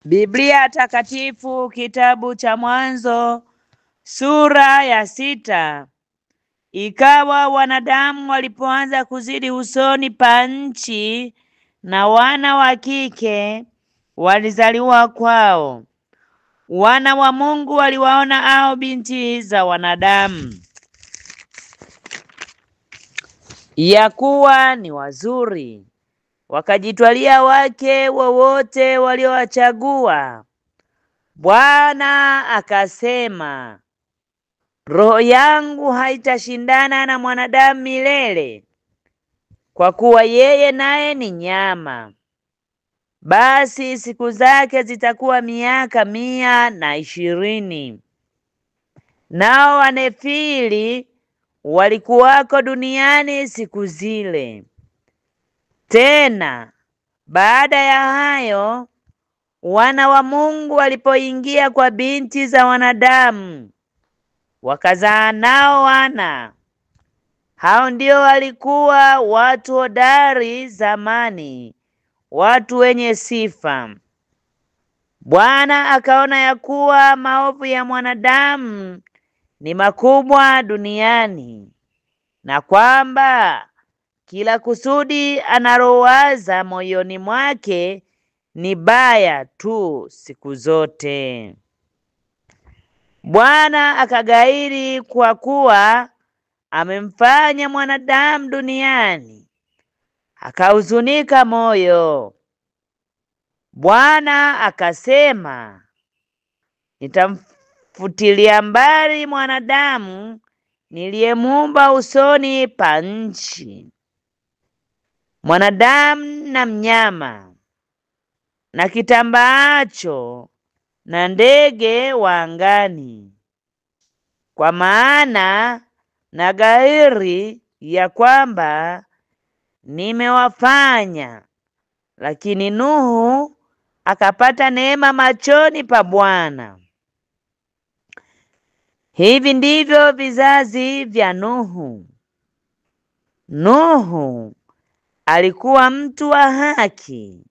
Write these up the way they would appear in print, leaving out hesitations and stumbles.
Biblia Takatifu, kitabu cha Mwanzo sura ya 6. Ikawa wanadamu walipoanza kuzidi usoni pa nchi, na wana wa kike walizaliwa kwao. Wana wa Mungu waliwaona hao binti za wanadamu ya kuwa ni wazuri, wakajitwalia wake wowote waliowachagua. Bwana akasema, roho yangu haitashindana na mwanadamu milele, kwa kuwa yeye naye ni nyama. Basi siku zake zitakuwa miaka 120. Nao Wanefili walikuwako duniani siku zile. Tena baada ya hayo, wana wa Mungu walipoingia kwa binti za wanadamu, wakazaa nao wana. Hao ndio walikuwa watu hodari zamani, watu wenye sifa. Bwana akaona ya kuwa maovu ya mwanadamu ni makubwa duniani, na kwamba kila kusudi analowaza moyoni mwake ni baya tu siku zote. Bwana akaghairi kwa kuwa amemfanya mwanadamu duniani, akahuzunika moyo. Bwana akasema, nitamfutilia mbali mwanadamu niliyemuumba usoni pa nchi, mwanadamu na mnyama na kitambaacho na ndege wa angani, kwa maana na ghairi ya kwamba nimewafanya. Lakini Nuhu akapata neema machoni pa Bwana. Hivi ndivyo vizazi vya Nuhu. Nuhu alikuwa mtu wa haki,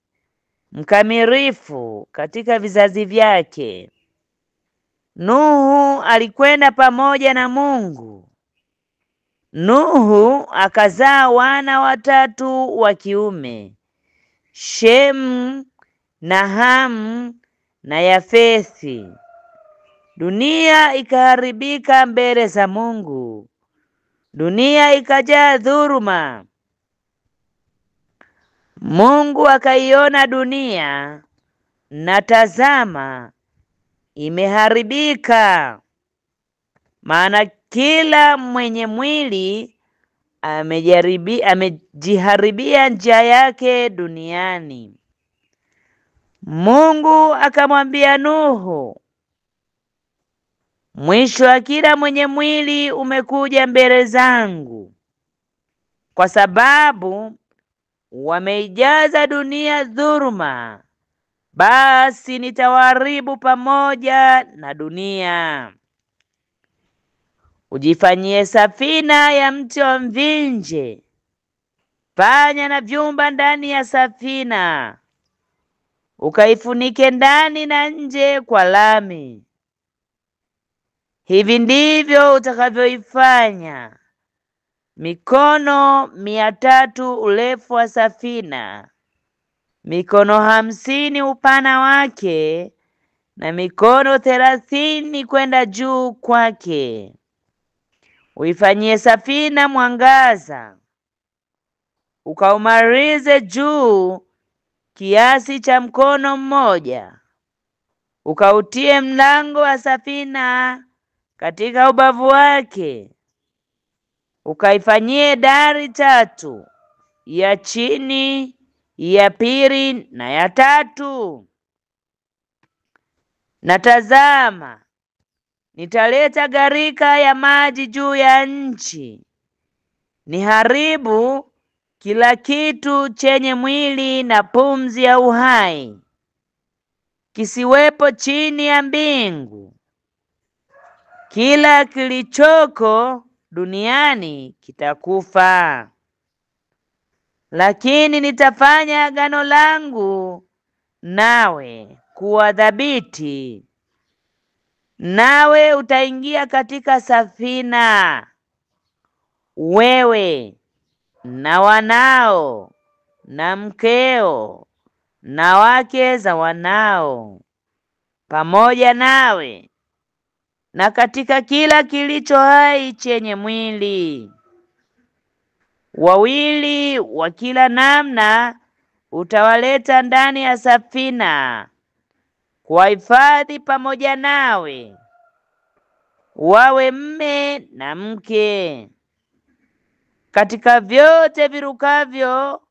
mkamilifu katika vizazi vyake. Nuhu alikwenda pamoja na Mungu. Nuhu akazaa wana 3 wa kiume, Shemu na Hamu na Yafethi. Dunia ikaharibika mbele za Mungu, dunia ikajaa dhuluma. Mungu akaiona dunia, na tazama, imeharibika, maana kila mwenye mwili amejiharibia njia yake duniani. Mungu akamwambia Nuhu, mwisho wa kila mwenye mwili umekuja mbele zangu, kwa sababu wameijaza dunia dhuluma, basi nitawaharibu pamoja na dunia. Ujifanyie safina ya mti wa mvinje, fanya na vyumba ndani ya safina, ukaifunike ndani na nje kwa lami. Hivi ndivyo utakavyoifanya: mikono 300 urefu wa safina, mikono 50 upana wake, na mikono 30 kwenda juu kwake. Uifanyie safina mwangaza, ukaumalize juu kiasi cha mkono mmoja. Ukautie mlango wa safina katika ubavu wake. Ukaifanyie dari 3, ya chini, ya pili na ya 3. Na tazama, nitaleta gharika ya maji juu ya nchi, niharibu kila kitu chenye mwili na pumzi ya uhai, kisiwepo chini ya mbingu. Kila kilichoko duniani kitakufa. Lakini nitafanya agano langu nawe, kuwa thabiti, nawe utaingia katika safina, wewe na wanao na mkeo na wake za wanao pamoja nawe, na katika kila kilicho hai chenye mwili. Wawili wa kila namna utawaleta ndani ya safina kuwahifadhi pamoja nawe, wawe mme na mke. Katika vyote virukavyo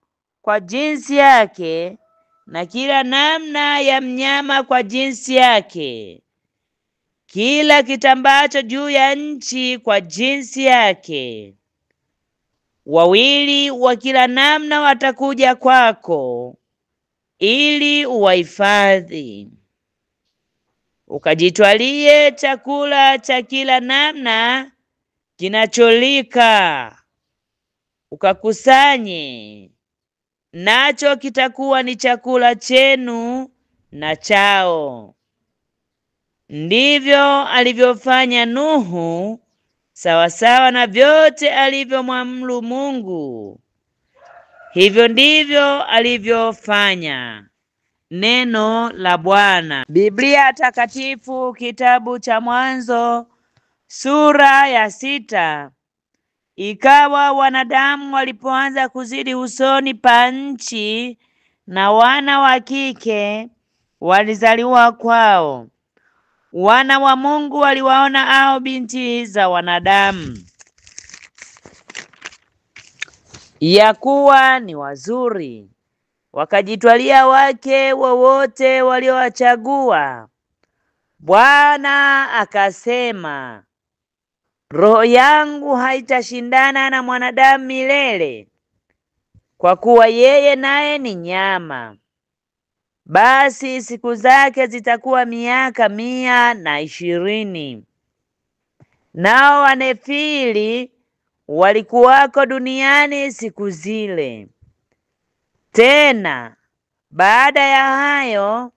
kwa jinsi yake, na kila namna ya mnyama kwa jinsi yake, kila kitambacho juu ya nchi kwa jinsi yake. Wawili wa kila namna watakuja kwako ili uwahifadhi. Ukajitwalie chakula cha kila namna kinacholika, ukakusanye, nacho kitakuwa ni chakula chenu na chao. Ndivyo alivyofanya Nuhu, sawasawa na vyote alivyomwamuru Mungu, hivyo ndivyo alivyofanya. Neno la Bwana. Biblia Takatifu, kitabu cha Mwanzo sura ya 6. Ikawa wanadamu walipoanza kuzidi usoni pa nchi, na wana wa kike walizaliwa kwao, wana wa Mungu waliwaona hao binti za wanadamu ya kuwa ni wazuri, wakajitwalia wake wowote waliowachagua. Bwana akasema, roho yangu haitashindana na mwanadamu milele, kwa kuwa yeye naye ni nyama. Basi siku zake zitakuwa miaka 120. Nao Wanefili walikuwako duniani siku zile. Tena baada ya hayo,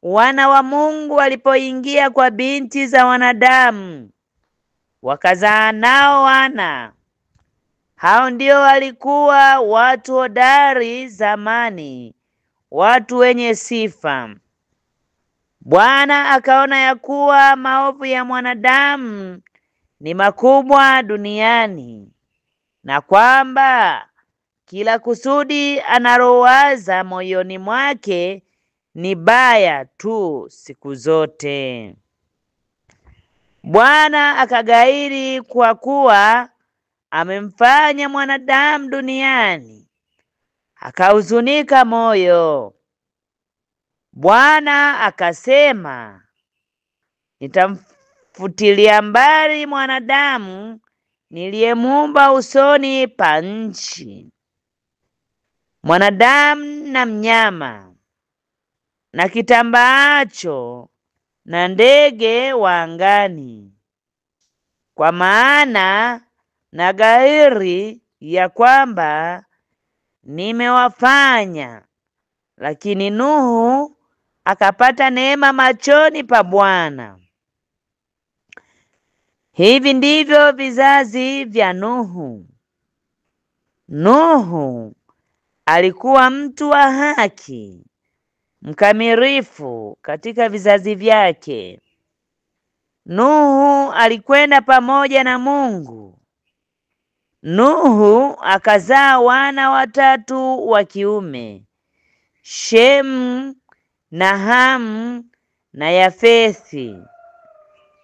wana wa Mungu walipoingia kwa binti za wanadamu, wakazaa nao wana. Hao ndio walikuwa watu hodari zamani, watu wenye sifa. Bwana akaona ya kuwa maovu ya mwanadamu ni makubwa duniani, na kwamba kila kusudi analowaza moyoni mwake ni baya tu siku zote. Bwana akaghairi kwa kuwa amemfanya mwanadamu duniani, akahuzunika moyo. Bwana akasema, nitamfutilia mbali mwanadamu niliyemuumba usoni pa nchi, mwanadamu na mnyama na kitambaacho na ndege wa angani, kwa maana na ghairi ya kwamba nimewafanya. Lakini Nuhu akapata neema machoni pa Bwana. Hivi ndivyo vizazi vya Nuhu. Nuhu alikuwa mtu wa haki, mkamilifu katika vizazi vyake. Nuhu alikwenda pamoja na Mungu. Nuhu akazaa wana 3 wa kiume, Shemu na Hamu na Yafethi.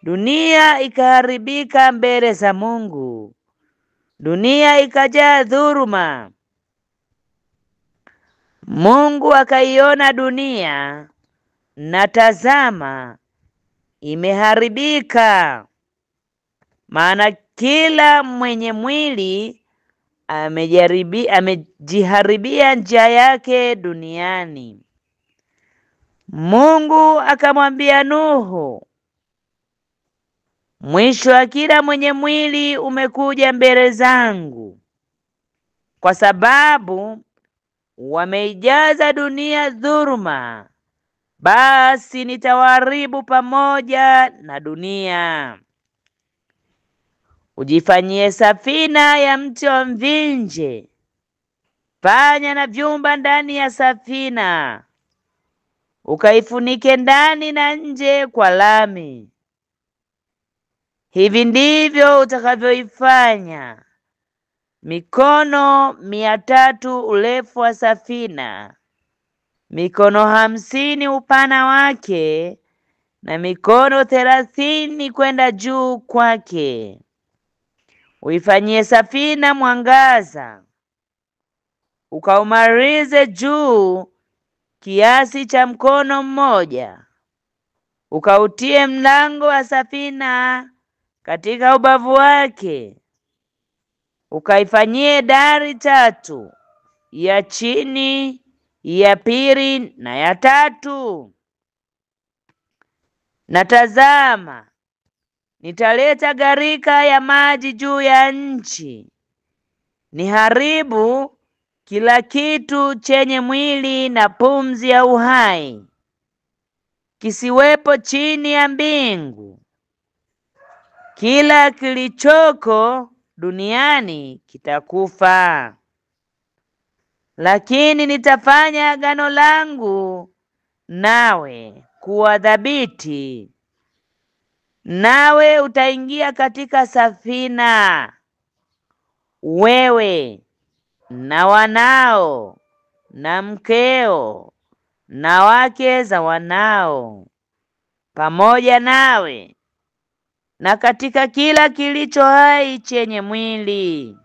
Dunia ikaharibika mbele za Mungu, dunia ikajaa dhuluma. Mungu akaiona dunia, na tazama, imeharibika, maana kila mwenye mwili amejiharibia njia yake duniani. Mungu akamwambia Nuhu, mwisho wa kila mwenye mwili umekuja mbele zangu, kwa sababu wameijaza dunia dhuluma, basi nitawaharibu pamoja na dunia. Ujifanyie safina ya mti wa mvinje, panya na vyumba ndani ya safina, ukaifunike ndani na nje kwa lami. Hivi ndivyo utakavyoifanya: mikono 300 urefu wa safina, mikono 50 upana wake, na mikono 30 kwenda juu kwake. Uifanyie safina mwangaza, ukaumalize juu kiasi cha mkono mmoja. Ukautie mlango wa safina katika ubavu wake. Ukaifanyie dari 3, ya chini, ya pili na ya 3. Na tazama, nitaleta gharika ya maji juu ya nchi, niharibu kila kitu chenye mwili na pumzi ya uhai, kisiwepo chini ya mbingu. Kila kilichoko duniani kitakufa. Lakini nitafanya agano langu nawe kuwa thabiti, nawe utaingia katika safina, wewe na wanao na mkeo na wake za wanao pamoja nawe, na katika kila kilicho hai chenye mwili.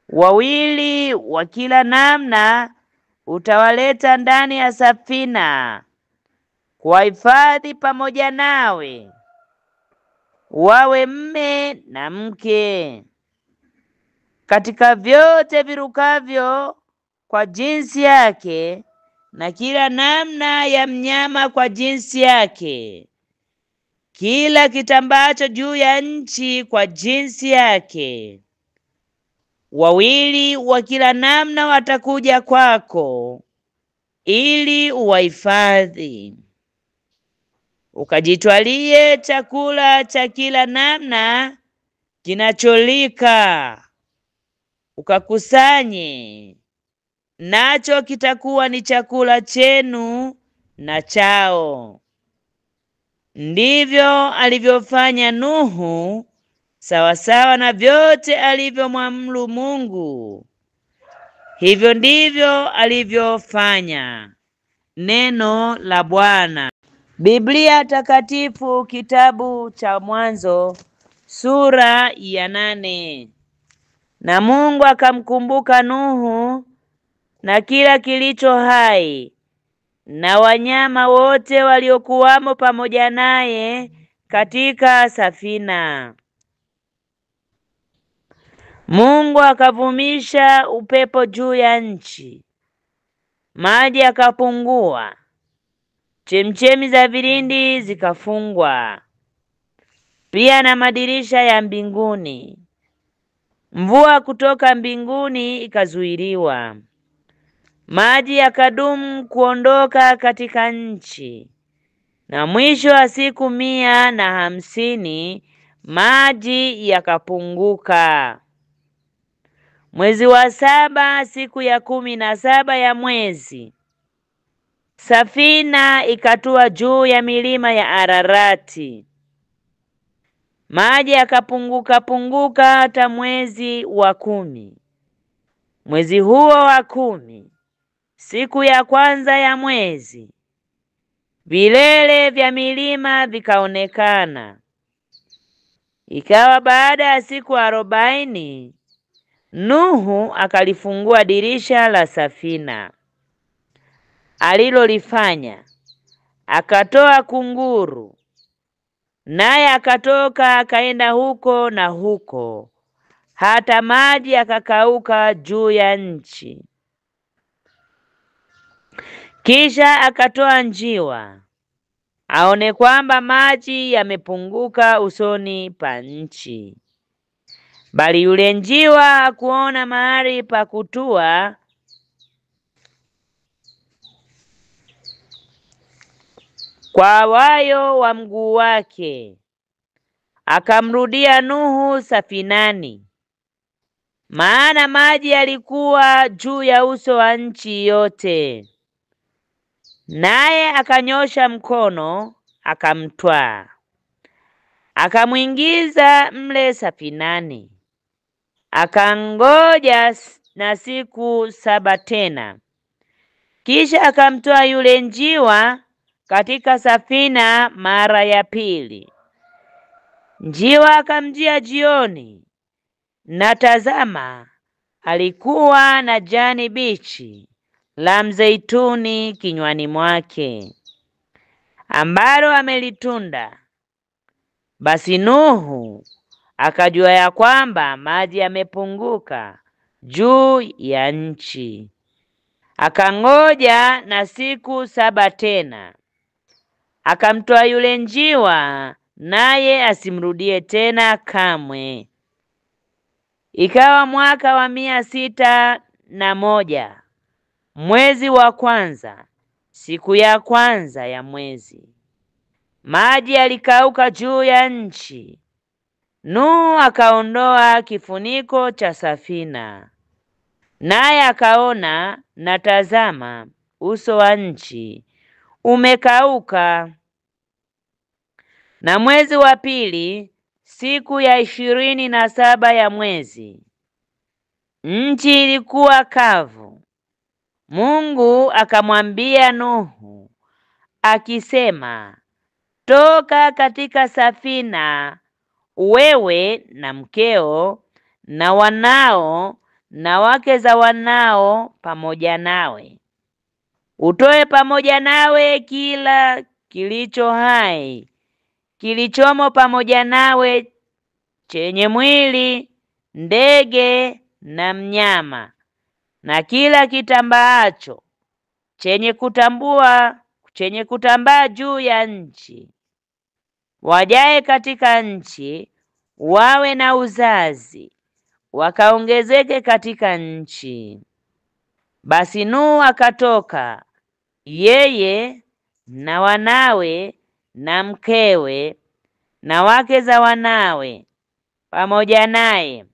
2 wa kila namna utawaleta ndani ya safina, kuwahifadhi pamoja nawe, wawe mme na mke. Katika vyote virukavyo kwa jinsi yake, na kila namna ya mnyama kwa jinsi yake, kila kitambacho juu ya nchi kwa jinsi yake, 2 wa kila namna watakuja kwako ili uwahifadhi. Ukajitwalie chakula cha kila namna kinacholika, ukakusanye, nacho kitakuwa ni chakula chenu na chao. Ndivyo alivyofanya Nuhu, sawasawa na vyote alivyomwamuru Mungu, hivyo ndivyo alivyofanya. Neno la Bwana. Biblia Takatifu, kitabu cha Mwanzo sura ya 8. Na Mungu akamkumbuka Nuhu na kila kilicho hai na wanyama wote waliokuwamo pamoja naye katika safina. Mungu akavumisha upepo juu ya nchi, maji yakapungua, chemchemi za vilindi zikafungwa, pia na madirisha ya mbinguni. Mvua kutoka mbinguni ikazuiliwa, maji yakadumu kuondoka katika nchi. Na mwisho wa siku 150 maji yakapunguka. Mwezi wa 7, siku ya 17 ya mwezi, safina ikatua juu ya milima ya Ararati. Maji yakapunguka hata mwezi wa 10. Mwezi huo wa 10, siku ya kwanza ya mwezi, vilele vya milima vikaonekana. Ikawa baada ya siku 40, Nuhu akalifungua dirisha la safina alilolifanya, akatoa kunguru, naye akatoka akaenda huko na huko, hata maji yakakauka juu ya nchi. Kisha akatoa njiwa, aone kwamba maji yamepunguka usoni pa nchi. Bali yule njiwa hakuona mahali pa kutua, kwa wayo wa mguu wake. Akamrudia Nuhu safinani, maana maji yalikuwa juu ya uso wa nchi yote. Naye akanyosha mkono akamtwaa, akamwingiza mle safinani. Akangoja na siku 7 tena. Kisha akamtoa yule njiwa katika safina mara ya pili. Njiwa akamjia jioni, na tazama, alikuwa na jani bichi la mzeituni kinywani mwake, ambalo amelitunda. Basi Nuhu akajua ya kwamba maji yamepunguka juu ya nchi. Akangoja na siku 7 tena. Akamtoa yule njiwa, naye asimrudie tena kamwe. Ikawa mwaka wa 601, mwezi wa kwanza, siku ya kwanza ya mwezi, maji yalikauka juu ya nchi. Nuhu akaondoa kifuniko cha safina, naye akaona, na tazama, uso wa nchi umekauka. Na mwezi wa pili, siku ya 27 ya mwezi, nchi ilikuwa kavu. Mungu akamwambia Nuhu akisema, toka katika safina, wewe na mkeo na wanao na wake za wanao pamoja nawe. Utoe pamoja nawe kila kilicho hai kilichomo pamoja nawe, chenye mwili, ndege na mnyama, na kila kitambaacho chenye kutambaa juu ya nchi. Wajae katika nchi wawe na uzazi, wakaongezeke katika nchi. Basi Nuhu akatoka, yeye na wanawe na mkewe na wake za wanawe pamoja naye,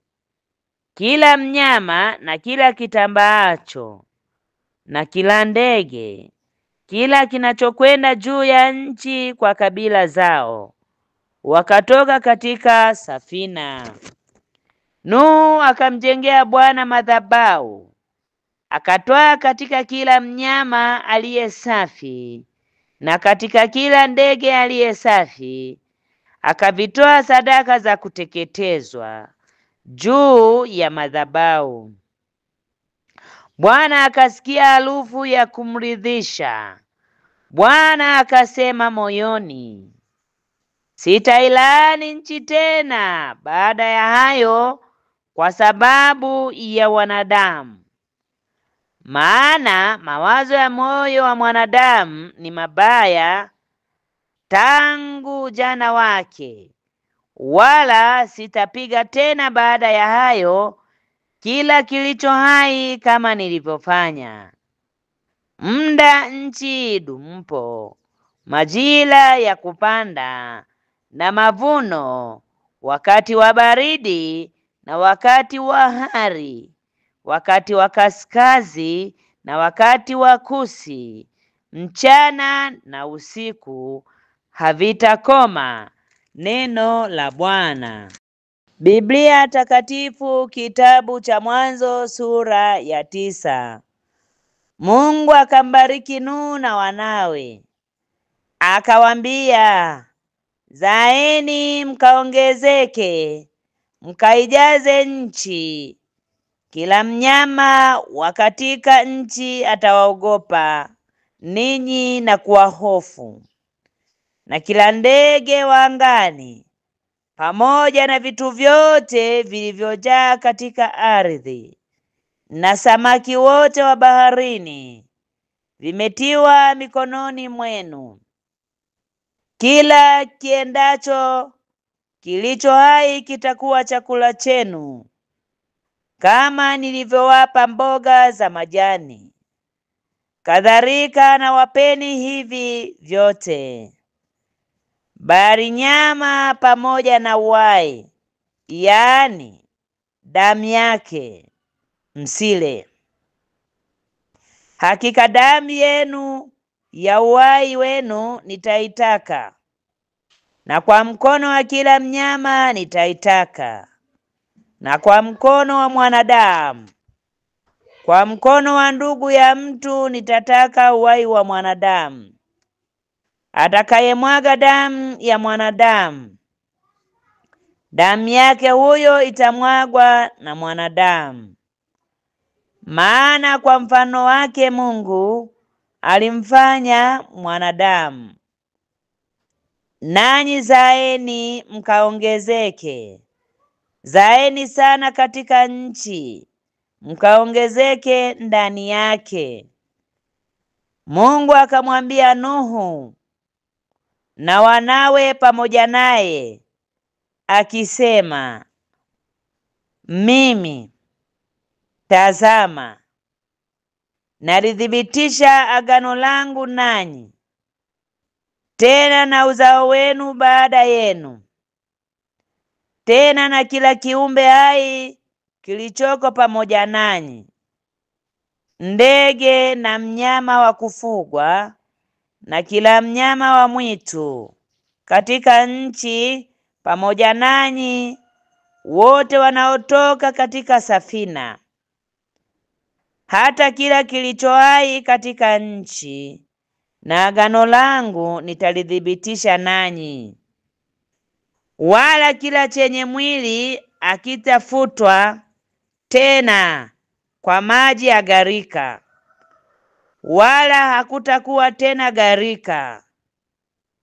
kila mnyama na kila kitambaacho na kila ndege, kila kinachokwenda juu ya nchi kwa kabila zao, wakatoka katika safina. Nuhu akamjengea Bwana madhabahu, akatwaa katika kila mnyama aliye safi na katika kila ndege aliye safi, akavitoa sadaka za kuteketezwa juu ya madhabahu. Bwana akasikia harufu ya kumridhisha. Bwana akasema moyoni, sitailaani nchi tena baada ya hayo kwa sababu ya wanadamu, maana mawazo ya moyo wa mwanadamu ni mabaya tangu ujana wake. Wala sitapiga tena baada ya hayo kila kilicho hai kama nilivyofanya. Muda nchi idumpo, majira ya kupanda na mavuno, wakati wa baridi na wakati wa hari, wakati wa kaskazi na wakati wa kusi, mchana na usiku, havitakoma. Neno la Bwana. Biblia Takatifu, kitabu cha Mwanzo sura ya 9. Mungu akambariki Nuhu na wanawe, akawaambia, zaeni mkaongezeke, mkaijaze nchi. Kila mnyama wa katika nchi atawaogopa ninyi na kuwahofu, na kila ndege wa angani pamoja na vitu vyote vilivyojaa katika ardhi na samaki wote wa baharini vimetiwa mikononi mwenu. Kila kiendacho kilicho hai kitakuwa chakula chenu, kama nilivyowapa mboga za majani. kadhalika na wapeni hivi vyote, bali nyama pamoja na uhai, yaani damu yake, msile. Hakika damu yenu ya uhai wenu nitaitaka, na kwa mkono wa kila mnyama nitaitaka, na kwa mkono wa mwanadamu, kwa mkono wa ndugu ya mtu nitataka uhai wa mwanadamu. Atakayemwaga damu ya mwanadamu, damu yake huyo itamwagwa na mwanadamu. Maana kwa mfano wake Mungu alimfanya mwanadamu. Nanyi zaeni mkaongezeke, zaeni sana katika nchi, mkaongezeke ndani yake. Mungu akamwambia Nuhu na wanawe pamoja naye, akisema, mimi tazama, nalithibitisha agano langu nanyi, tena na uzao wenu baada yenu, tena na kila kiumbe hai kilichoko pamoja nanyi, ndege na mnyama wa kufugwa na kila mnyama wa mwitu katika nchi pamoja nanyi, wote wanaotoka katika safina, hata kila kilicho hai katika nchi, na agano langu nitalithibitisha nanyi. Wala kila chenye mwili akitafutwa tena kwa maji ya gharika, wala hakutakuwa tena gharika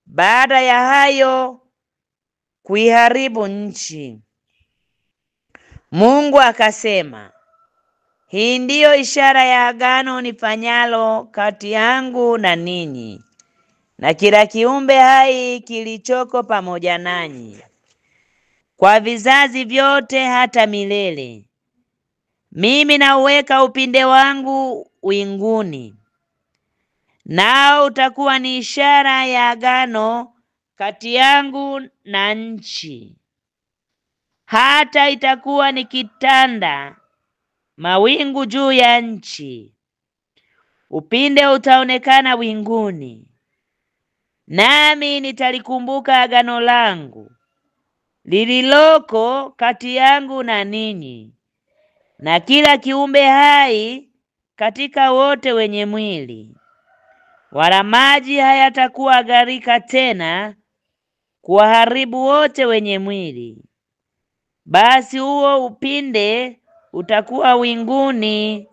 baada ya hayo kuiharibu nchi. Mungu akasema, hii ndiyo ishara ya agano nifanyalo kati yangu na ninyi na kila kiumbe hai kilichoko pamoja nanyi, kwa vizazi vyote hata milele. Mimi nauweka upinde wangu winguni, nao utakuwa ni ishara ya agano kati yangu na nchi. Hata itakuwa nikitanda mawingu juu ya nchi, upinde utaonekana winguni. Nami nitalikumbuka agano langu lililoko kati yangu na ninyi na kila kiumbe hai katika wote wenye mwili, wala maji hayatakuwa gharika tena kuwaharibu wote wenye mwili. Basi huo upinde utakuwa winguni,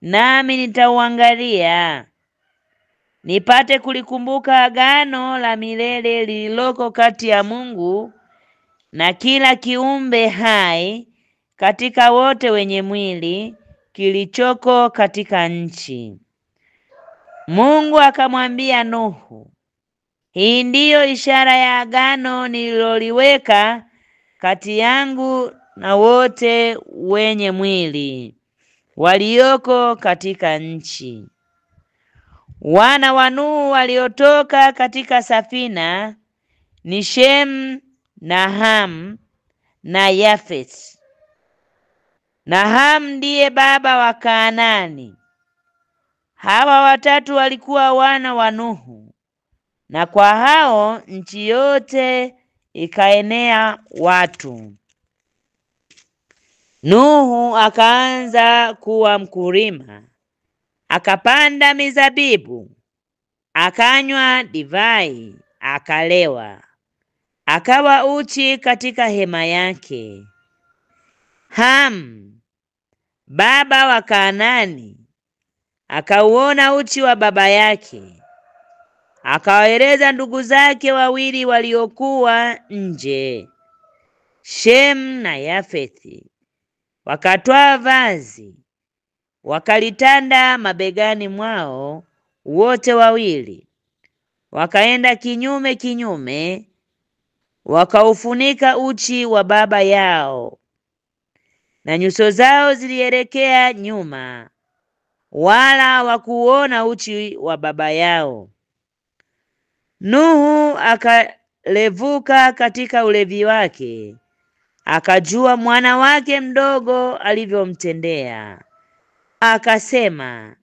nami nitauangalia, nipate kulikumbuka agano la milele lililoko kati ya Mungu na kila kiumbe hai katika wote wenye mwili kilichoko katika nchi. Mungu akamwambia Nuhu, hii ndiyo ishara ya agano nililoliweka kati yangu na wote wenye mwili walioko katika nchi. Wana wa Nuhu waliotoka katika safina ni Shemu na Hamu na Yafeti. Na Hamu ndiye baba wa Kanaani. Hawa watatu walikuwa wana wa Nuhu, na kwa hao nchi yote ikaenea watu. Nuhu akaanza kuwa mkulima, akapanda mizabibu, akanywa divai, akalewa, akawa uchi katika hema yake. Hamu baba wa Kanaani akauona uchi wa baba yake, akawaeleza ndugu zake wawili waliokuwa nje, Shemu na Yafeti. Wakatwaa vazi, wakalitanda mabegani mwao wote wawili, wakaenda kinyume kinyume, wakaufunika uchi wa baba yao, na nyuso zao zilielekea nyuma, wala hawakuona uchi wa baba yao. Nuhu akalevuka katika ulevi wake, akajua mwana wake mdogo alivyomtendea. Akasema,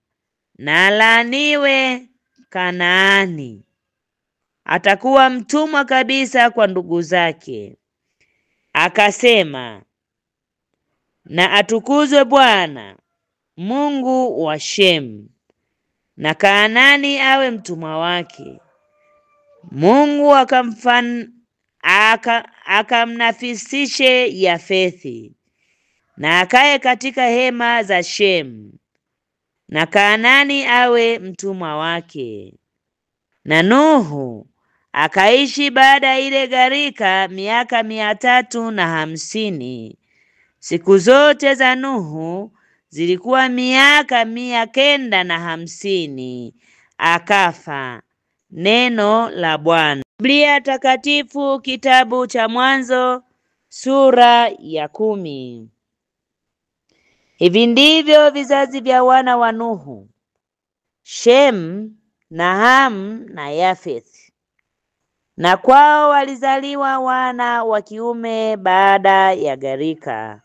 na alaaniwe Kanaani, atakuwa mtumwa kabisa kwa ndugu zake. Akasema, na atukuzwe Bwana Mungu wa Shemu, na Kanaani awe mtumwa wake. Mungu akamnafisishe Yafethi, na akae katika hema za Shemu, na Kanaani awe mtumwa wake. Na Nuhu akaishi baada ile gharika miaka 350. Siku zote za Nuhu zilikuwa miaka 950, akafa. Neno la Bwana. Biblia Takatifu, kitabu cha Mwanzo sura ya 10. Hivi ndivyo vizazi vya wana wa Nuhu: Shemu na Hamu na Yafethi. Na kwao walizaliwa wana wa kiume baada ya gharika.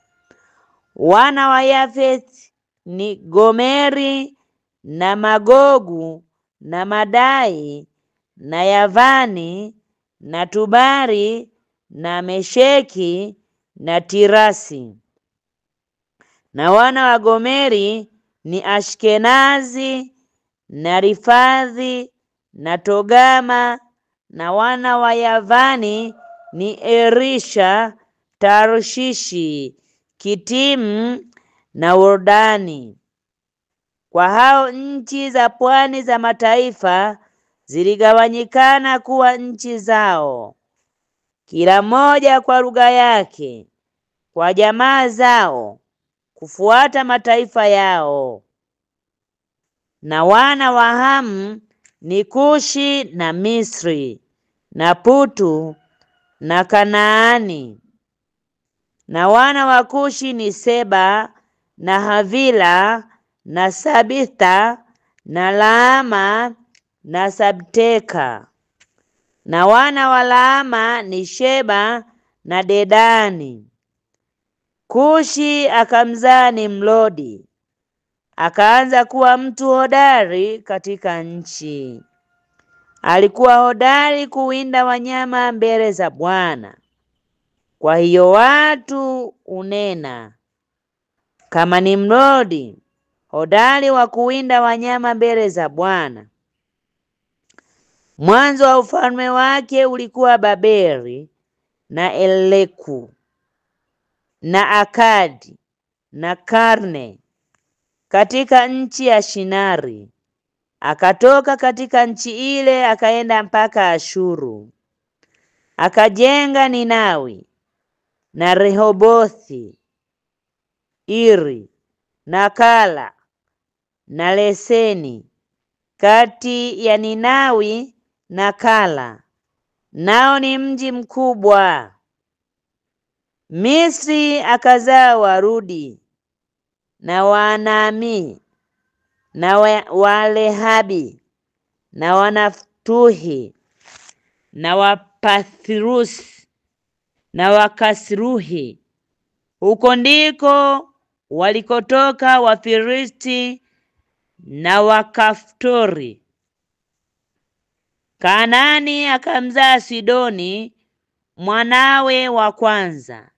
Wana wa Yafethi ni Gomeri na Magogu na Madai na Yavani na Tubari na Mesheki na Tirasi. Na wana wa Gomeri ni Ashkenazi na Rifadhi na Togama. Na wana wa Yavani ni Erisha, Tarshishi, Kitimu na Wordani. Kwa hao nchi za pwani za mataifa ziligawanyikana kuwa nchi zao, kila moja kwa lugha yake, kwa jamaa zao, kufuata mataifa yao. Na wana wa Hamu ni Kushi na Misri na Putu na Kanaani. Na wana wa Kushi ni Seba na Havila na Sabitha na Laama na Sabteka. Na wana wa Laama ni Sheba na Dedani. Kushi akamzaa Nimrodi, akaanza kuwa mtu hodari katika nchi. Alikuwa hodari kuwinda wanyama mbele za Bwana. Kwa hiyo watu unena, kama Nimrodi, hodari wa kuwinda wanyama mbele za Bwana. Mwanzo wa ufalme wake ulikuwa Babeli na Eleku na Akadi na Karne katika nchi ya Shinari. Akatoka katika nchi ile akaenda mpaka Ashuru. Akajenga Ninawi na Rehobothi, Iri na Kala na Leseni kati ya Ninawi na Kala, nao ni mji mkubwa. Misri akazaa Warudi na Waanami na Walehabi na Wanaftuhi na Wapathirusi na Wakasruhi. Huko ndiko walikotoka Wafilisti na Wakaftori. Kanaani akamzaa Sidoni mwanawe wa kwanza,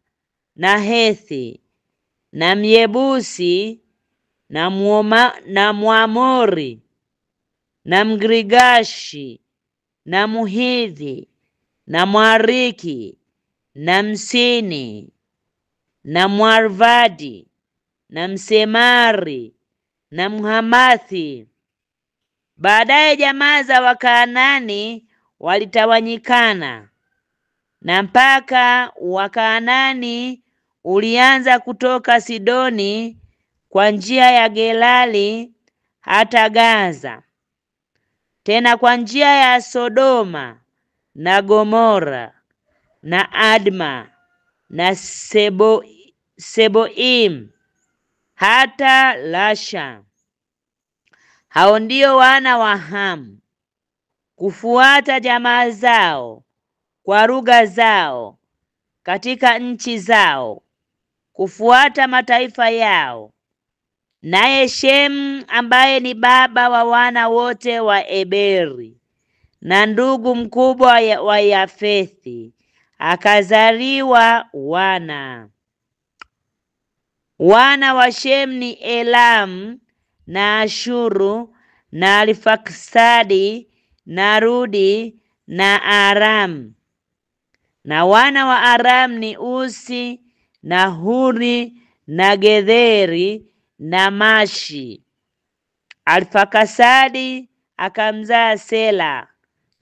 na Hethi na Myebusi na Mwamori na Mgirigashi na Muhivi na Mwariki na Msini na Mwarvadi na Msemari na Mhamathi. Baadaye jamaa za Wakaanani walitawanyikana, na mpaka Wakaanani ulianza kutoka Sidoni kwa njia ya Gerari hata Gaza, tena kwa njia ya Sodoma na Gomora na Adma na Seboim hata Lasha. Hao ndio wana wa Hamu, kufuata jamaa zao kwa lugha zao, katika nchi zao, kufuata mataifa yao. Naye Shemu, ambaye ni baba wa wana wote wa Eberi na ndugu mkubwa wa Yafethi, akazaliwa wana. Wana wa Shemu ni Elamu na Ashuru na Arfaksadi na Rudi na Aramu. Na wana wa Aramu ni Usi na Huri na Gedheri na Mashi. Arfaksadi akamzaa Sela,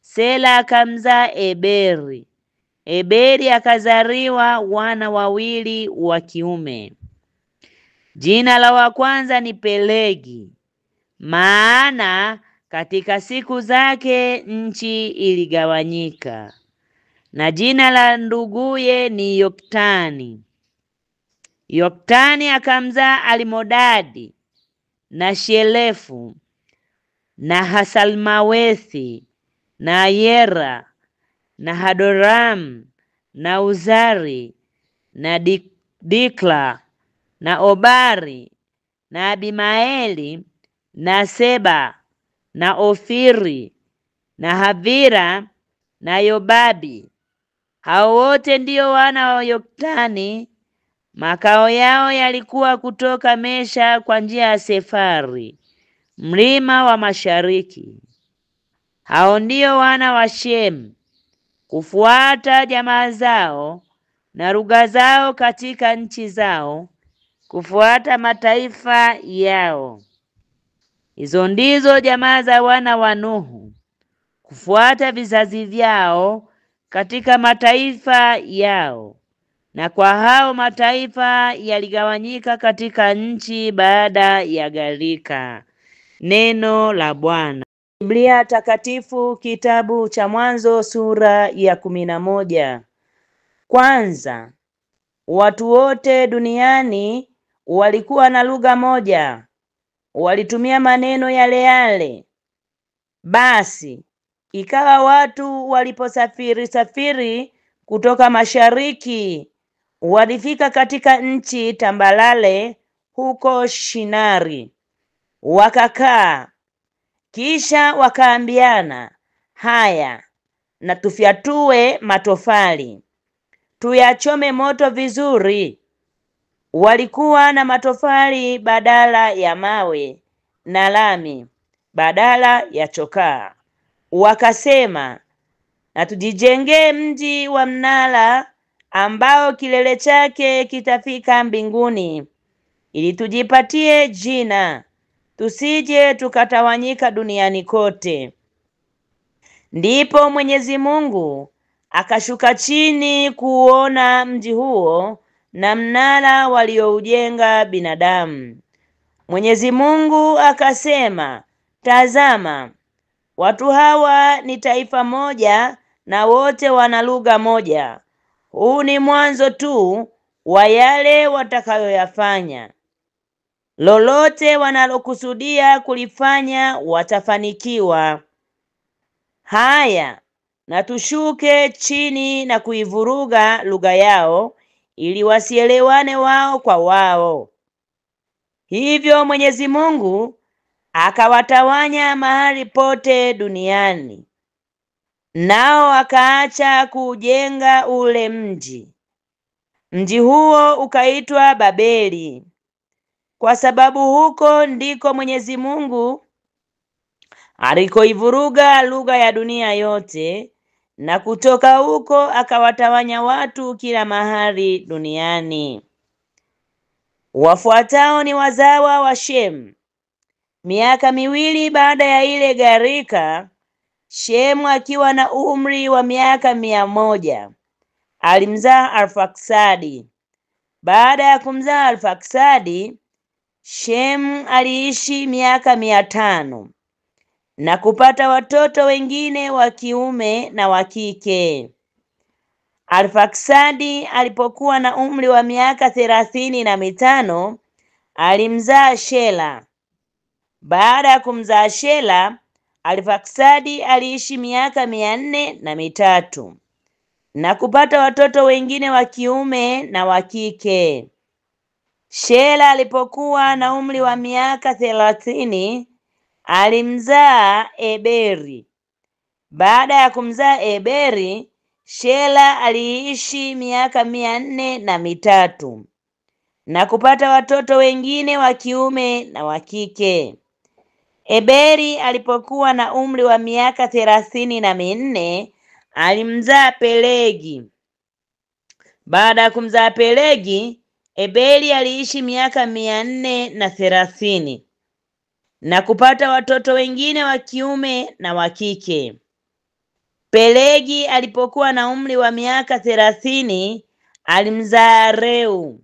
Sela akamzaa Eberi, Eberi akazaliwa wana wawili wa kiume. Jina la wa kwanza ni Pelegi, maana katika siku zake nchi iligawanyika. Na jina la nduguye ni Yoktani. Yoktani akamzaa Almodadi na Shelefu na Hasalmawethi na Yera na Hadoramu na Uzari na Dikla na Obari na Abimaeli na Seba na Ofiri na Havira na Yobabi. Hao wote ndio wana wa Yoktani. Makao yao yalikuwa kutoka Mesha kwa njia ya Sefari, mlima wa mashariki. Hao ndio wana wa Shemu, kufuata jamaa zao na lugha zao, katika nchi zao, kufuata mataifa yao. Hizo ndizo jamaa za wana wa Nuhu, kufuata vizazi vyao, katika mataifa yao. Na kwa hao mataifa yaligawanyika katika nchi baada ya gharika. Neno la Bwana. Biblia Takatifu, kitabu cha Mwanzo sura ya 11. Kwanza, watu wote duniani walikuwa na lugha moja, walitumia maneno yale yale. Basi ikawa watu waliposafiri kutoka mashariki, walifika katika nchi tambalale huko Shinari, wakakaa. Kisha wakaambiana, haya, na tufyatue matofali, tuyachome moto vizuri. Walikuwa na matofali badala ya mawe na lami badala ya chokaa. Wakasema, na tujijengee mji wa mnara ambao kilele chake kitafika mbinguni, ili tujipatie jina, tusije tukatawanyika duniani kote. Ndipo Mwenyezi Mungu akashuka chini kuona mji huo na mnara walioujenga binadamu. Mwenyezi Mungu akasema, tazama, watu hawa ni taifa moja na wote wana lugha moja. Huu ni mwanzo tu wa yale watakayoyafanya. Lolote wanalokusudia kulifanya watafanikiwa. Haya, na tushuke chini na kuivuruga lugha yao, ili wasielewane wao kwa wao. Hivyo Mwenyezi Mungu akawatawanya mahali pote duniani, nao akaacha kujenga ule mji. Mji huo ukaitwa Babeli, kwa sababu huko ndiko Mwenyezi Mungu alikoivuruga lugha ya dunia yote, na kutoka huko akawatawanya watu kila mahali duniani. Wafuatao ni wazawa wa Shemu. Miaka 2 baada ya ile gharika, Shemu akiwa na umri wa miaka 100 alimzaa Arfaksadi. Baada ya kumzaa Arfaksadi, Shemu aliishi miaka 500 na kupata watoto wengine wa kiume na wa kike. Arfaksadi alipokuwa na umri wa miaka 35 alimzaa Shela. Baada ya kumzaa Shela, Arfaksadi aliishi miaka 403 na kupata watoto wengine wa kiume na wa kike. Shela alipokuwa na umri wa miaka 30 alimzaa Eberi. Baada ya kumzaa Eberi, Shela aliishi miaka 403 na kupata watoto wengine wa kiume na wa kike. Eberi alipokuwa na umri wa miaka 34 alimzaa Pelegi. Baada ya kumzaa Pelegi, Eberi aliishi miaka 430 na kupata watoto wengine wa kiume na wa kike. Pelegi alipokuwa na umri wa miaka 30 alimzaa Reu.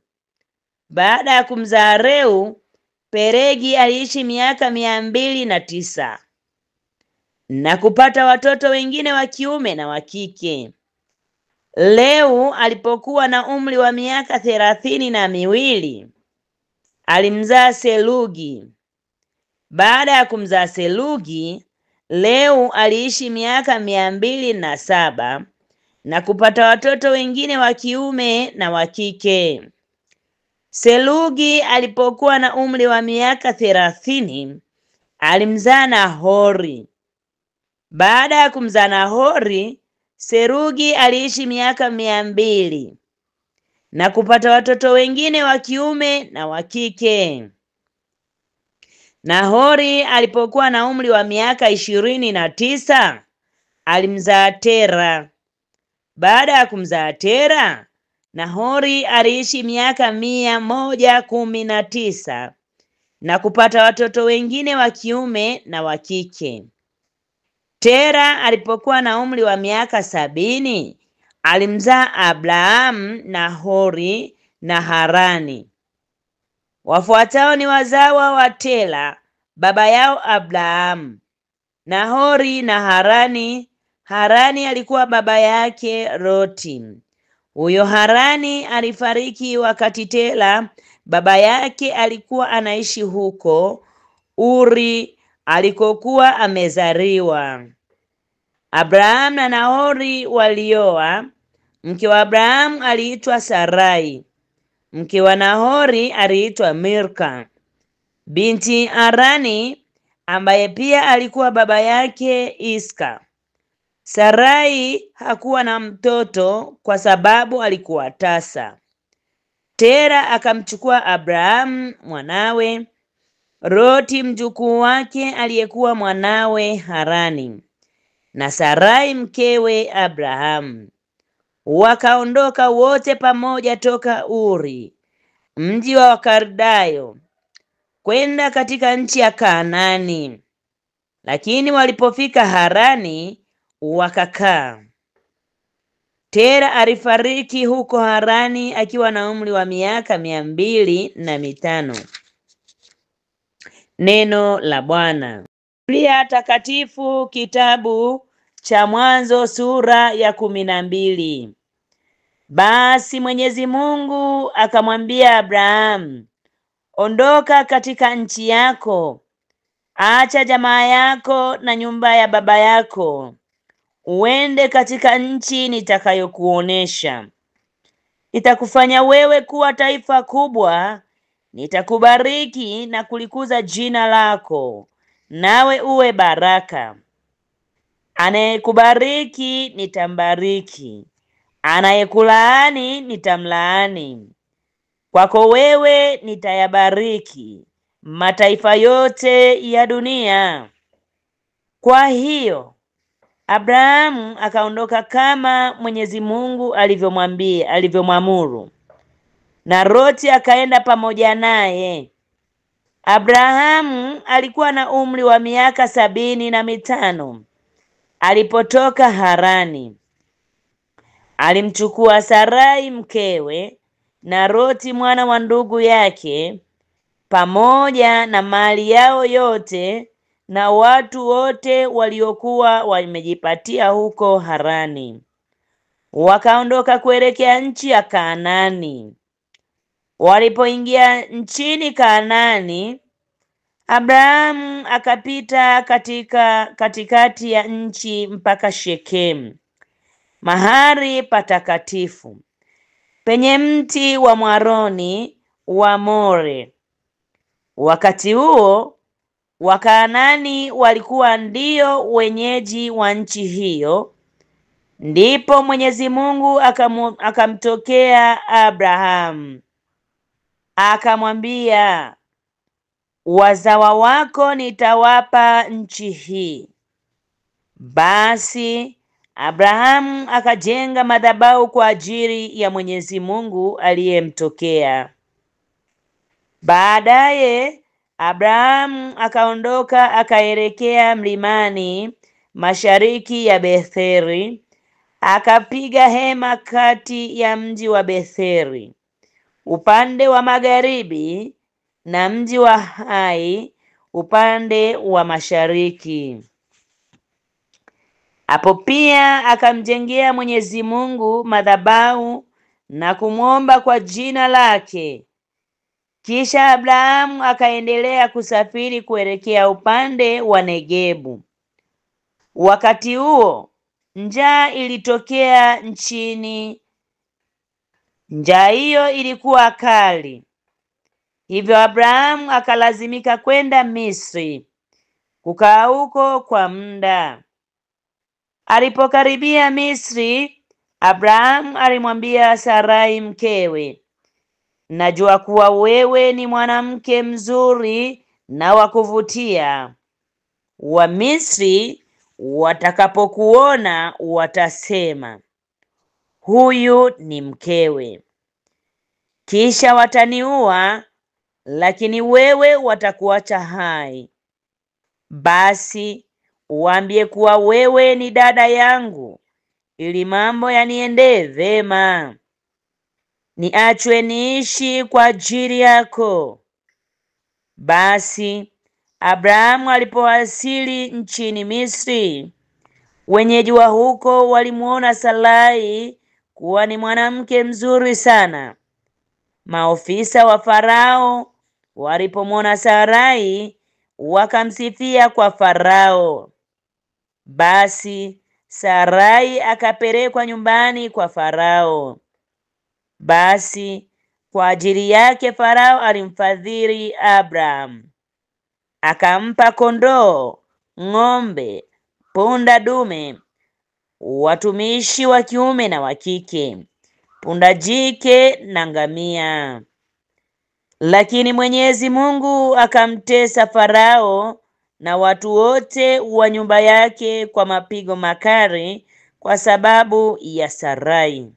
Baada ya kumzaa Reu, Pelegi aliishi miaka 209 na kupata watoto wengine wa kiume na wa kike. Reu alipokuwa na umri wa miaka 32 alimzaa Serugi. Baada ya kumzaa Serugi, Reu aliishi miaka 207 na kupata watoto wengine wa kiume na wa kike. Serugi alipokuwa na umri wa miaka 30 alimzaa Nahori. Baada ya kumzaa Nahori, Serugi aliishi miaka 200 na kupata watoto wengine wa kiume na wa kike. Nahori alipokuwa na umri wa miaka 29 alimzaa Tera. Baada ya kumzaa Tera, Nahori aliishi miaka 119 na kupata watoto wengine wa kiume na wa kike. Tera alipokuwa na umri wa miaka 70 alimzaa Abrahamu, Nahori na Harani. Wafuatao ni wazawa wa Tera, baba yao Abrahamu, Nahori na Harani. Harani alikuwa baba yake Loti. Huyo Harani alifariki wakati Tera baba yake alikuwa anaishi huko Uri alikokuwa amezaliwa. Abrahamu na Nahori walioa. Mke wa Abrahamu aliitwa Sarai. Mke wa Nahori aliitwa Milka binti Harani, ambaye pia alikuwa baba yake Iska. Sarai hakuwa na mtoto kwa sababu alikuwa tasa. Tera akamchukua Abrahamu mwanawe, Loti mjukuu wake aliyekuwa mwanawe Harani, na Sarai mkewe Abrahamu. Wakaondoka wote pamoja toka Uri, mji wa Wakaldayo, kwenda katika nchi ya Kanaani. Lakini walipofika Harani wakakaa. Tera alifariki huko Harani akiwa na umri wa miaka 205. Neno la Bwana. Biblia Takatifu, kitabu cha Mwanzo sura ya 12. Basi Mwenyezi Mungu akamwambia Abrahamu, ondoka katika nchi yako, acha jamaa yako na nyumba ya baba yako, uende katika nchi nitakayokuonesha. Nitakufanya wewe kuwa taifa kubwa, nitakubariki na kulikuza jina lako, nawe uwe baraka. Anayekubariki nitambariki, anayekulaani nitamlaani. Kwako wewe nitayabariki mataifa yote ya dunia. Kwa hiyo Abrahamu akaondoka kama Mwenyezi Mungu alivyomwamuru, na Loti akaenda pamoja naye. Abrahamu alikuwa na umri wa miaka 75 alipotoka Harani. Alimchukua Sarai mkewe na Loti mwana wa ndugu yake pamoja na mali yao yote na watu wote waliokuwa wamejipatia huko Harani. Wakaondoka kuelekea nchi ya Kanaani. Walipoingia nchini Kanaani, Abrahamu akapita katikati ya nchi mpaka Shekemu, mahali patakatifu, penye mti wa mwaroni wa More. Wakati huo Wakanaani walikuwa ndio wenyeji wa nchi hiyo. Ndipo Mwenyezi Mungu akamtokea Abrahamu akamwambia, wazawa wako nitawapa nchi hii. Basi Abrahamu akajenga madhabahu kwa ajili ya Mwenyezi Mungu aliyemtokea. Baadaye Abrahamu akaondoka akaelekea mlimani mashariki ya Betheli, akapiga hema kati ya mji wa Betheli upande wa magharibi na mji wa Hai upande wa mashariki. Hapo pia akamjengea Mwenyezi Mungu madhabahu na kumwomba kwa jina lake. Kisha Abrahamu akaendelea kusafiri kuelekea upande wa Negebu. Wakati huo njaa ilitokea nchini. Njaa hiyo ilikuwa kali, hivyo Abrahamu akalazimika kwenda Misri kukaa huko kwa muda. Alipokaribia Misri, Abrahamu alimwambia Sarai mkewe, najua kuwa wewe ni mwanamke mzuri na wa kuvutia. Wamisri watakapokuona watasema, huyu ni mkewe. Kisha wataniua, lakini wewe watakuacha hai. Basi uambie kuwa wewe ni dada yangu, ili mambo yaniendee vema, niachwe niishi kwa ajili yako. Basi Abrahamu alipowasili nchini Misri, wenyeji wa huko walimuona Sarai kuwa ni mwanamke mzuri sana. Maofisa wa Farao walipomwona Sarai wakamsifia kwa Farao. Basi Sarai akapelekwa nyumbani kwa Farao. Basi kwa ajili yake Farao alimfadhili Abrahamu, akampa kondoo, ng'ombe, punda dume, watumishi wa kiume na wa kike, punda jike na ngamia. Lakini Mwenyezi Mungu akamtesa Farao na watu wote wa nyumba yake kwa mapigo makali kwa sababu ya Sarai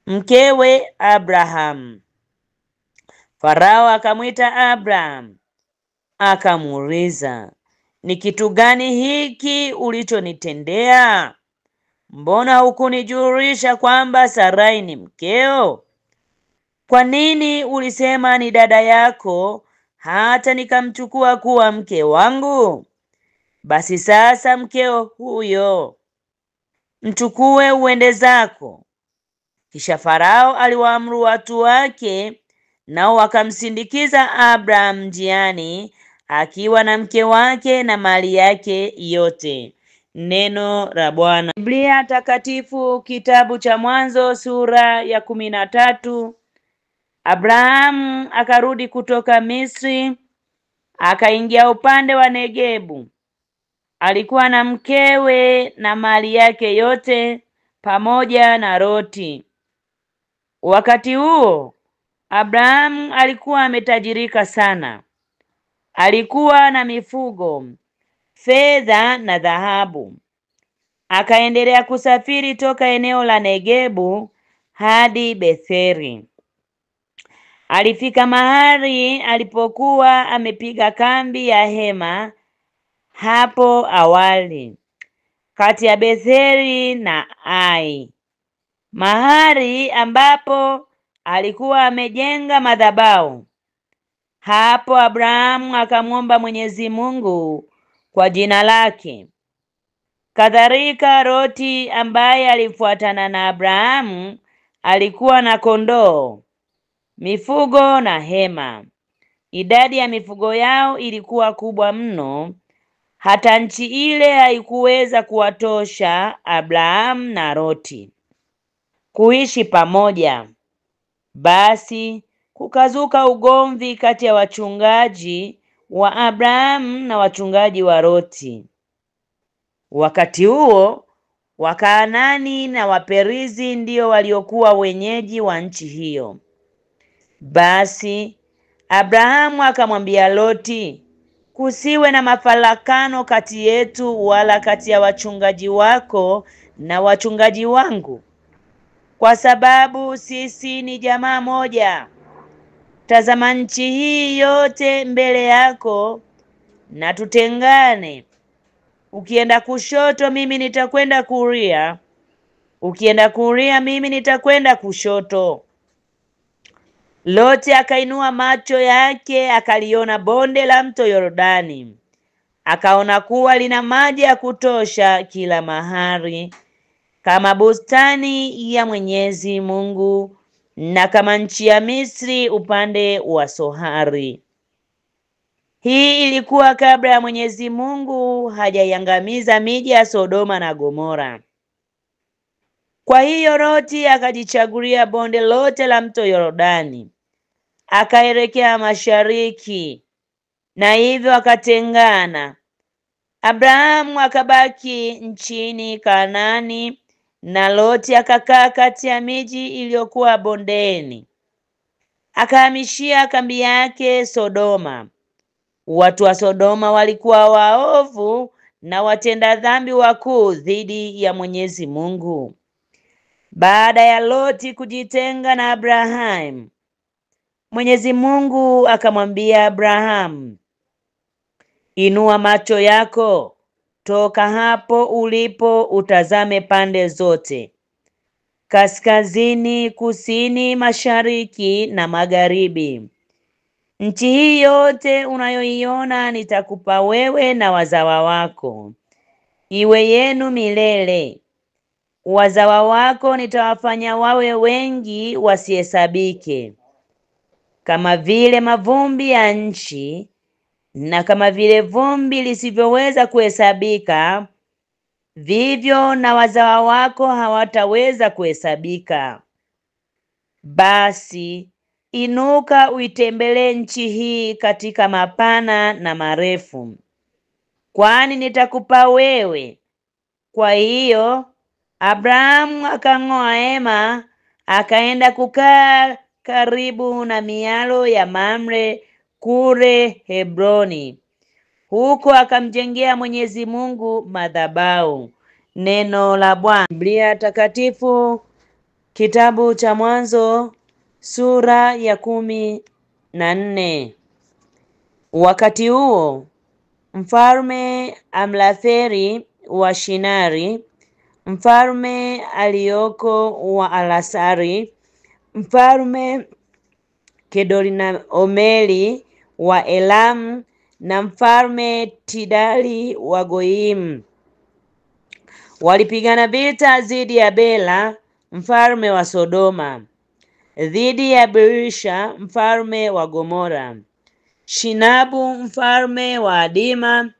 mkewe Abrahamu. Farao akamwita Abrahamu akamuuliza, ni kitu gani hiki ulichonitendea? Mbona hukunijulisha kwamba Sarai ni mkeo? Kwa nini ulisema ni dada yako hata nikamchukua kuwa mke wangu? Basi sasa mkeo huyo, mchukue uende zako. Kisha Farao aliwaamuru watu wake, nao wakamsindikiza Abrahamu njiani akiwa na mke wake na mali yake yote. Neno la Bwana. Biblia Takatifu, kitabu cha Mwanzo sura ya 13. Abrahamu akarudi kutoka Misri, akaingia upande wa Negebu. Alikuwa na mkewe na mali yake yote pamoja na Loti. Wakati huo Abrahamu alikuwa ametajirika sana. Alikuwa na mifugo, fedha na dhahabu. Akaendelea kusafiri toka eneo la Negebu hadi Betheli. Alifika mahali alipokuwa amepiga kambi ya hema hapo awali, kati ya Betheli na Ai, mahali ambapo alikuwa amejenga madhabahu. Hapo Abrahamu akamwomba Mwenyezi Mungu kwa jina lake. Kadhalika Loti ambaye alifuatana na Abrahamu alikuwa na kondoo, mifugo na hema. idadi ya mifugo yao ilikuwa kubwa mno, hata nchi ile haikuweza kuwatosha Abrahamu na Loti kuishi pamoja. Basi kukazuka ugomvi kati ya wachungaji wa Abrahamu na wachungaji wa Loti. Wakati huo Wakanaani na Waperizi ndio waliokuwa wenyeji wa nchi hiyo. Basi Abrahamu akamwambia Loti, kusiwe na mafarakano kati yetu wala kati ya wachungaji wako na wachungaji wangu, kwa sababu sisi ni jamaa moja. Tazama nchi hii yote mbele yako, na tutengane. Ukienda kushoto mimi nitakwenda kulia, ukienda kulia mimi nitakwenda kushoto. Loti akainua macho yake akaliona bonde la mto Yordani, akaona kuwa lina maji ya kutosha kila mahali, kama bustani ya Mwenyezi Mungu na kama nchi ya Misri upande wa Sohari. Hii ilikuwa kabla ya Mwenyezi Mungu hajaiangamiza miji ya Sodoma na Gomora. Kwa hiyo Loti akajichagulia bonde lote la mto Yordani, akaelekea mashariki, na hivyo akatengana. Abrahamu akabaki nchini Kanaani, na Loti akakaa kati ya miji iliyokuwa bondeni. Akahamishia kambi yake Sodoma. Watu wa Sodoma walikuwa waovu na watenda dhambi wakuu dhidi ya Mwenyezi Mungu. Baada ya Loti kujitenga na Abrahamu, Mwenyezi Mungu akamwambia Abrahamu, inua macho yako, toka hapo ulipo utazame pande zote, kaskazini, kusini, mashariki na magharibi. Nchi hii yote unayoiona nitakupa wewe na wazawa wako, iwe yenu milele. Wazawa wako nitawafanya wawe wengi wasihesabike, kama vile mavumbi ya nchi, na kama vile vumbi lisivyoweza kuhesabika, vivyo na wazawa wako hawataweza kuhesabika. Basi inuka uitembelee nchi hii katika mapana na marefu, kwani nitakupa wewe. Kwa hiyo Abrahamu akang'oa hema, akaenda kukaa karibu na mialo ya Mamre kule Hebroni. Huko akamjengea Mwenyezi Mungu madhabahu. Neno la Bwana. Biblia Takatifu, kitabu cha Mwanzo sura ya 14. Wakati huo mfalme Amrapheli wa Shinari, mfalme Arioko wa Alasari, mfalme Kedorlaomeri wa Elamu na mfalme Tidali wa Goimu walipigana vita dhidi ya Bela mfalme wa Sodoma, dhidi ya Birisha mfalme wa Gomora, Shinabu mfalme wa Adima,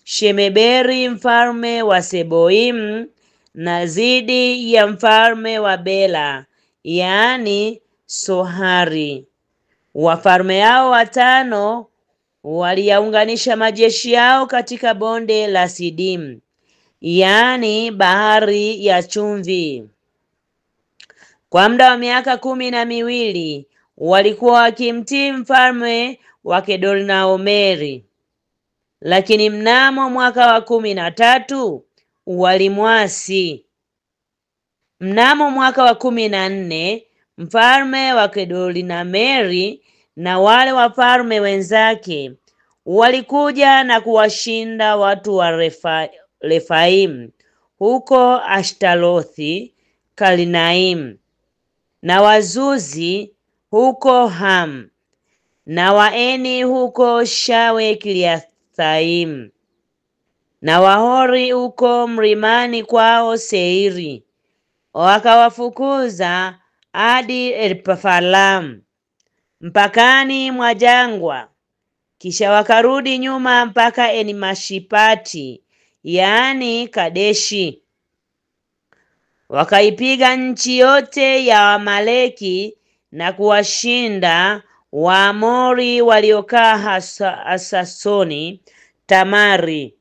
Shemeberi mfalme wa Seboimu, na dhidi ya mfalme wa Bela, yaani Sohari. Wafalme hao watano waliyaunganisha majeshi yao katika bonde la Sidimu, yaani bahari ya chumvi. Kwa muda wa miaka 12 walikuwa wakimtii mfalme wa Kedorlaomeri, lakini mnamo mwaka wa 13 walimwasi. Mnamo mwaka wa 14 mfalme wa Kedorlaomeri na wale wafalme wenzake walikuja na kuwashinda watu wa Refaimu huko Ashtarothi Karnaimu, na Wazuzi huko Hamu, na Waeni huko Shawe Kiriathaimu, na Wahori huko mlimani kwao Seiri. Wakawafukuza hadi Elpafalamu. mpakani mwa jangwa. Kisha wakarudi nyuma mpaka Enmashipati, yaani Kadeshi. Wakaipiga nchi yote ya Wamaleki na kuwashinda Waamori waliokaa Hasasoni Tamari.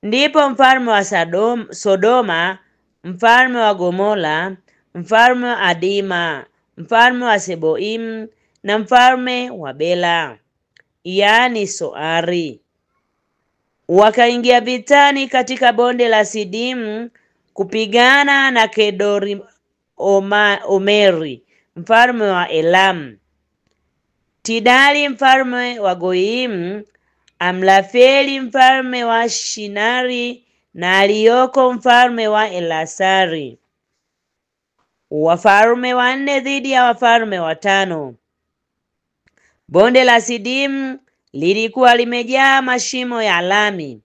Ndipo mfalme wa Sodoma, mfalme wa Gomora, mfalme wa Adima, mfalme wa Seboimu na mfalme wa Bela, yaani Soari, wakaingia vitani katika bonde la Sidimu kupigana na Kedori Omeri mfalme wa Elamu, Tidali mfalme wa Goimu, Amrafeli mfalme wa Shinari na Arioko mfalme wa Elasari, wafalme wanne dhidi ya wafalme watano. Bonde la Sidimu lilikuwa limejaa mashimo ya lami.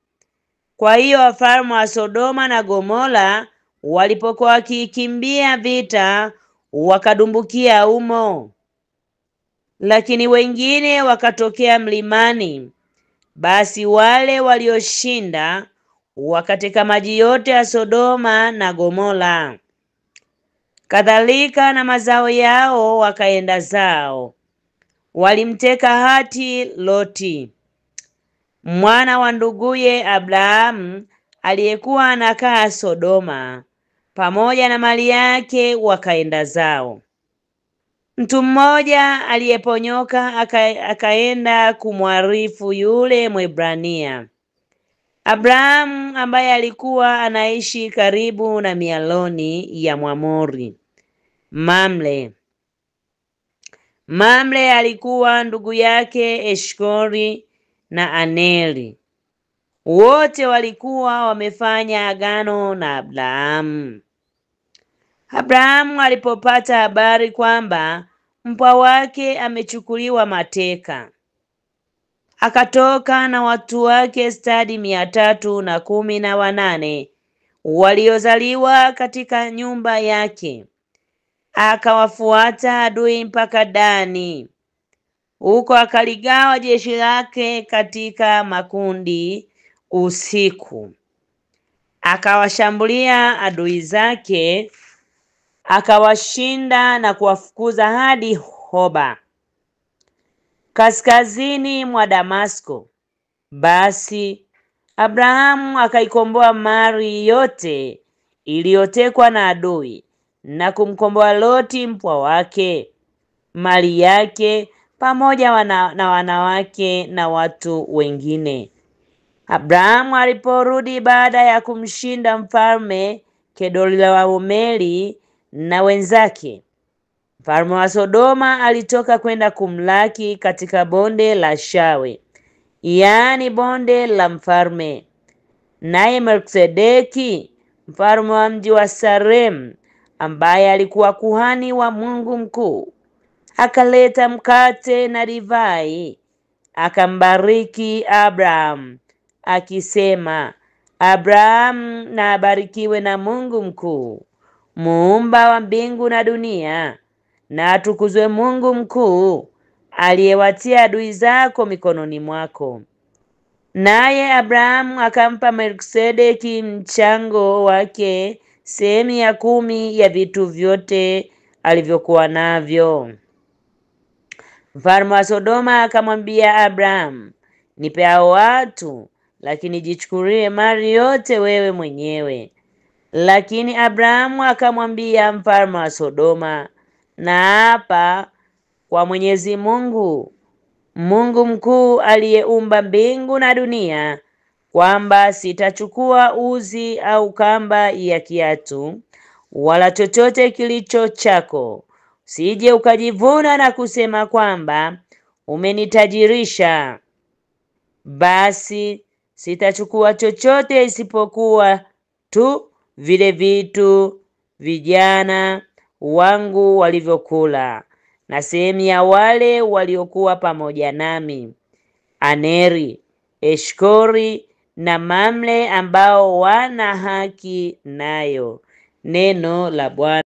Kwa hiyo wafalme wa Sodoma na Gomora walipokuwa wakikimbia vita wakadumbukia humo, lakini wengine wakatokea mlimani. Basi wale walioshinda wakateka maji yote ya Sodoma na Gomora, kadhalika na mazao yao wakaenda zao. Walimteka hati Loti mwana wa nduguye Abrahamu aliyekuwa anakaa Sodoma, pamoja na mali yake wakaenda zao. Mtu mmoja aliyeponyoka akaenda kumwarifu yule Mwebrania Abrahamu, ambaye alikuwa anaishi karibu na mialoni ya Mwamori Mamre. Mamre alikuwa ndugu yake Eshkoli na Aneri. Wote walikuwa wamefanya agano na Abrahamu. Abrahamu alipopata habari kwamba mpwa wake amechukuliwa mateka, akatoka na watu wake stadi 318 waliozaliwa katika nyumba yake, akawafuata adui mpaka Dani. Huko akaligawa jeshi lake katika makundi usiku, akawashambulia adui zake, akawashinda na kuwafukuza hadi Hoba, kaskazini mwa Damasko. Basi Abrahamu akaikomboa mali yote iliyotekwa na adui na kumkomboa Loti mpwa wake, mali yake pamoja na wanawake na watu wengine. Abrahamu aliporudi baada ya kumshinda mfalme Kedorilaomeri na wenzake, mfalme wa Sodoma alitoka kwenda kumlaki katika bonde la Shawe, yaani bonde la mfalme. Naye Melkisedeki mfalme wa mji wa Salemu, ambaye alikuwa kuhani wa Mungu mkuu, akaleta mkate na divai, akambariki Abrahamu akisema, Abrahamu na abarikiwe na Mungu mkuu, muumba wa mbingu na dunia, na atukuzwe Mungu mkuu aliyewatia adui zako mikononi mwako. Naye Abrahamu akampa Melkisedeki mchango wake, sehemu ya 10 ya vitu vyote alivyokuwa navyo. Mfalme wa Sodoma akamwambia Abrahamu, nipe hao watu, lakini jichukulie mali yote wewe mwenyewe. Lakini Abrahamu akamwambia mfalme wa Sodoma, naapa kwa Mwenyezi Mungu, Mungu mkuu aliyeumba mbingu na dunia, kwamba sitachukua uzi au kamba ya kiatu wala chochote kilicho chako, sije ukajivuna na kusema kwamba umenitajirisha. Basi sitachukua chochote isipokuwa tu vile vitu vijana wangu walivyokula, na sehemu ya wale waliokuwa pamoja nami, Aneri, Eshkoli na Mamre, ambao wana haki nayo. Neno la Bwana.